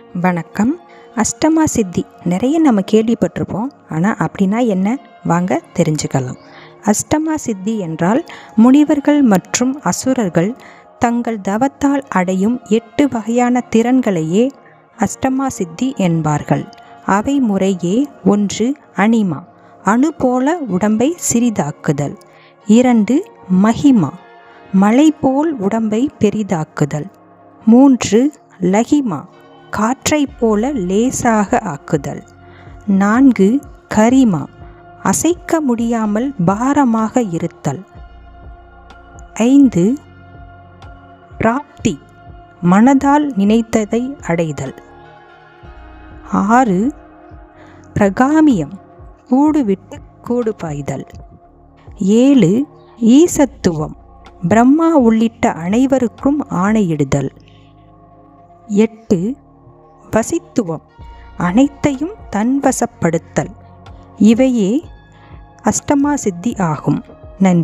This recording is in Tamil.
வணக்கம். அஷ்டமா சித்தி நிறைய நம்ம கேள்விப்பட்டிருப்போம். ஆனால் அப்படின்னா என்ன, வாங்க தெரிஞ்சுக்கலாம். அஷ்டமா சித்தி என்றால் முனிவர்கள் மற்றும் அசுரர்கள் தங்கள் தவத்தால் அடையும் 8 வகையான திறன்களையே அஷ்டமா சித்தி என்பார்கள். அவை முறையே: 1. அனிமா, அணு போல உடம்பை சிறிதாக்குதல். 2. மகிமா, மலை போல் உடம்பை பெரிதாக்குதல். 3. லகிமா, காற்றை போல லேசாக ஆக்குதல். 4. கரிமா, அசைக்க முடியாமல் பாரமாக இருத்தல். 5. பிராப்தி, மனதால் நினைத்ததை அடைதல். 6. பிரகாமியம், கூடு விட்டு கூடு பாய்தல். 7. ஈசத்துவம், பிரம்மா உள்ளிட்ட அனைவருக்கும் ஆணையிடுதல். 8. வசித்துவம், அனைத்தையும் தன்வசப்படுத்தல். இவையே அஷ்டமா சித்தி ஆகும். நன்றி.